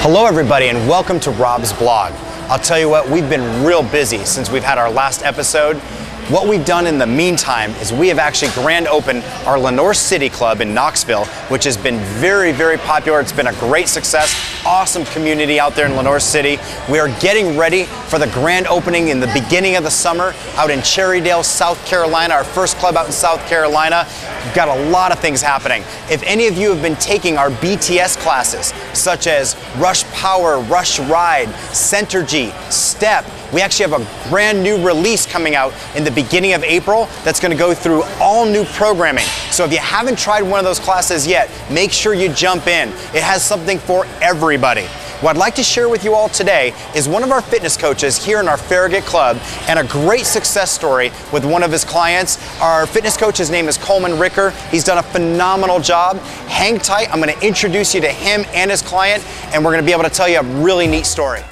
Hello everybody and welcome to Rob's blog. I'll tell you what, we've been real busy since we've had our last episode. What we've done in the meantime is we have actually grand opened our Lenoir City Club in Knoxville, which has been very, very popular. It's been a great success. Awesome community out there in Lenoir City. We are getting ready for the grand opening in the beginning of the summer out in Cherrydale, South Carolina, our first club out in South Carolina. We've got a lot of things happening. If any of you have been taking our BTS classes, such as Rush Power, Rush Ride, Centergy, Step, we actually have a brand new release coming out in the beginning of April that's going to go through all new programming. So if you haven't tried one of those classes yet, make sure you jump in. It has something for everybody. What I'd like to share with you all today is one of our fitness coaches here in our Farragut Club and a great success story with one of his clients. Our fitness coach, his name is Colemun Ricker. He's done a phenomenal job. Hang tight, I'm going to introduce you to him and his client, and we're going to be able to tell you a really neat story.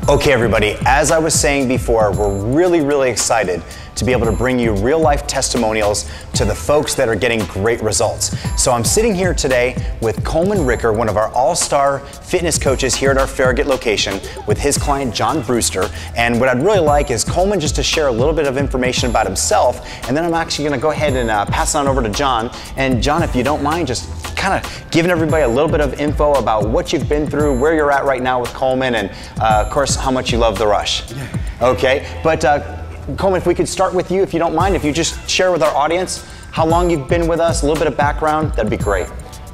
Okay everybody, as I was saying before, we're really excited to be able to bring you real life testimonials to the folks that are getting great results. So I'm sitting here today with Colemun Ricker, one of our all-star fitness coaches here at our Farragut location, with his client John Brewster. And what I'd really like is Colemun just to share a little bit of information about himself, and then I'm actually gonna go ahead and pass it on over to John. And John, if you don't mind, just kind of giving everybody a little bit of info about what you've been through, where you're at right now with Colemun, and of course, how much you love the Rush. Okay, but Colemun, if we could start with you, if you don't mind, if you just share with our audience how long you've been with us, a little bit of background, that'd be great.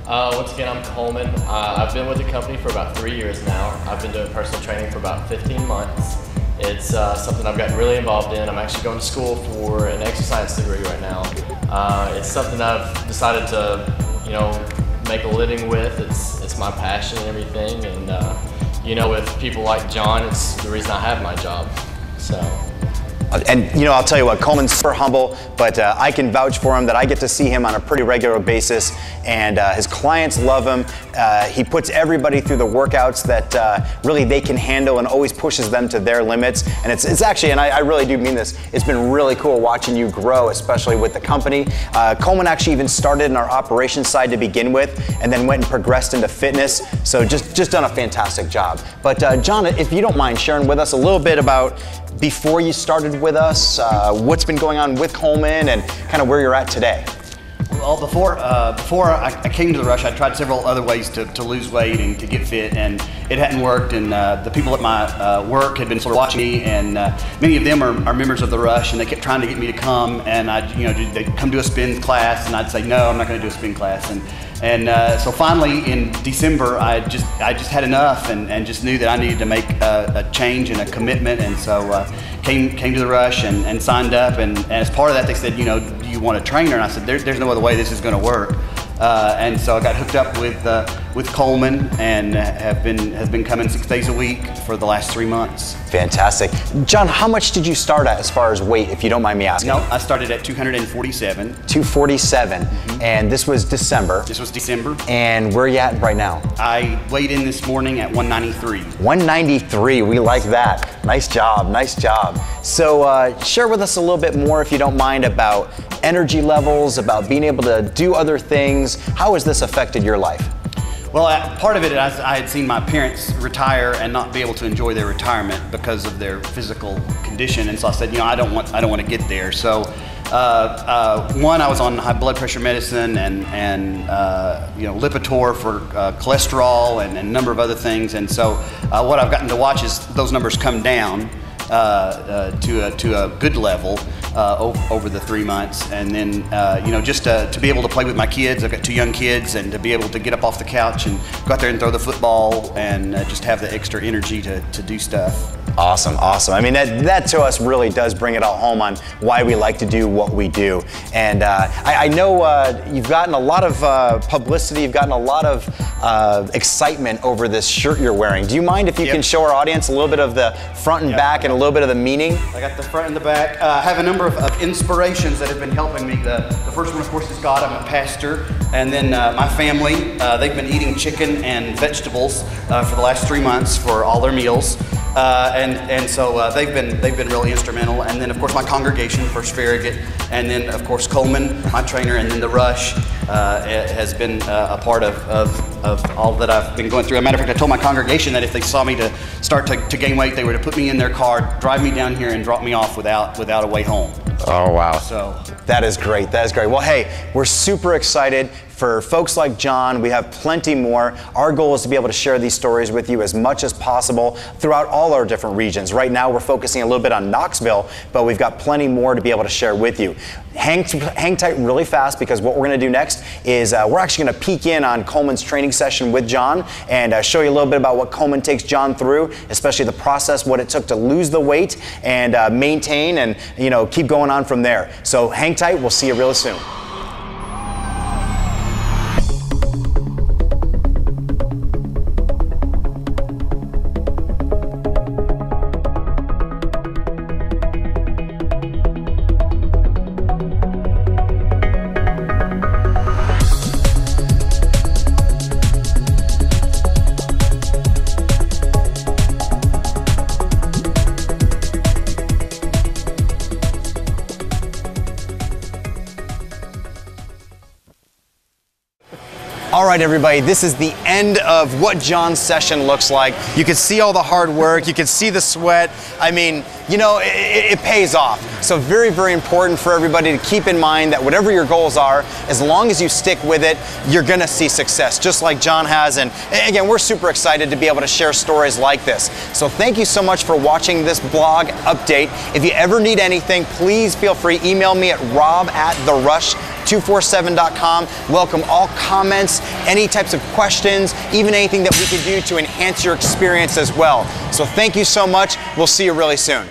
Once again, I'm Colemun. I've been with the company for about 3 years now. I've been doing personal training for about 15 months. It's something I've gotten really involved in. I'm actually going to school for an exercise degree right now. It's something I've decided to, make a living with. It's my passion and everything. And with people like John, it's the reason I have my job. So. And I'll tell you what, Colemun's super humble, but I can vouch for him that I get to see him on a pretty regular basis, and his clients love him. He puts everybody through the workouts that really they can handle and always pushes them to their limits. And it's actually, and I really do mean this, it's been really cool watching you grow, especially with the company. Colemun actually even started in our operations side to begin with, and then went and progressed into fitness. So just done a fantastic job. But John, if you don't mind sharing with us a little bit about before you started with us, what's been going on with Colemun and kind of where you're at today. Well, before I came to the Rush, I tried several other ways to lose weight and to get fit, and it hadn't worked. And the people at my work had been sort of watching me, and many of them are members of the Rush, and they kept trying to get me to come. And they'd come to a spin class, and I'd say no, I'm not going to do a spin class. And so finally in December, I just had enough and just knew that I needed to make a change and a commitment, and so came to the Rush and signed up. And as part of that, they said, do you want a trainer? And I said, there's no other way this is going to work. And so I got hooked up with Colemun and has been coming 6 days a week for the last 3 months. Fantastic. John, how much did you start at as far as weight, if you don't mind me asking? No, I started at 247. 247, and this was December. This was December. And where are you at right now? I weighed in this morning at 193. 193, we like that. Nice job, nice job. So share with us a little bit more, if you don't mind, about energy levels, about being able to do other things. How has this affected your life? Well, part of it is I had seen my parents retire and not be able to enjoy their retirement because of their physical condition, and so I said, I don't want to get there. So, one, I was on high blood pressure medicine and Lipitor for cholesterol and a number of other things, and so what I've gotten to watch is those numbers come down to a good level over the 3 months, and then just to be able to play with my kids. I've got 2 young kids, and to be able to get up off the couch and go out there and throw the football and just have the extra energy to do stuff. Awesome, awesome. I mean, that to us really does bring it all home on why we like to do what we do. And I know you've gotten a lot of publicity, you've gotten a lot of excitement over this shirt you're wearing. Do you mind if you can show our audience a little bit of the front and back and a little bit of the meaning? I got the front and the back. I have a number of inspirations that have been helping me. The first one, of course, is God. I'm a pastor. And then my family, they've been eating chicken and vegetables for the last 3 months for all their meals. So they've been really instrumental. And then of course my congregation, First Farragut, and then of course Coleman, my trainer, and then the Rush has been a part of all that I've been going through. As a matter of fact, I told my congregation that if they saw me to start to gain weight, they were to put me in their car, drive me down here, and drop me off without a way home. Oh, wow. So that is great. That is great. Well, hey, we're super excited for folks like John. We have plenty more. Our goal is to be able to share these stories with you as much as possible throughout all our different regions. Right now, we're focusing a little bit on Knoxville, but we've got plenty more to be able to share with you. Hang tight really fast, because what we're going to do next is we're actually going to peek in on Coleman's training session with John and show you a little bit about what Coleman takes John through, especially the process, what it took to lose the weight and maintain and keep going on from there. So hang tight. We'll see you really soon. All right, everybody, this is the end of what John's session looks like. You can see all the hard work. You can see the sweat. I mean, it pays off. So very, very important for everybody to keep in mind that whatever your goals are, as long as you stick with it, you're gonna see success, just like John has. And again, we're super excited to be able to share stories like this. So thank you so much for watching this blog update. If you ever need anything, please feel free, email me at rob@therush247.com. Welcome all comments, any types of questions, even anything that we could do to enhance your experience as well. So thank you so much. We'll see you really soon.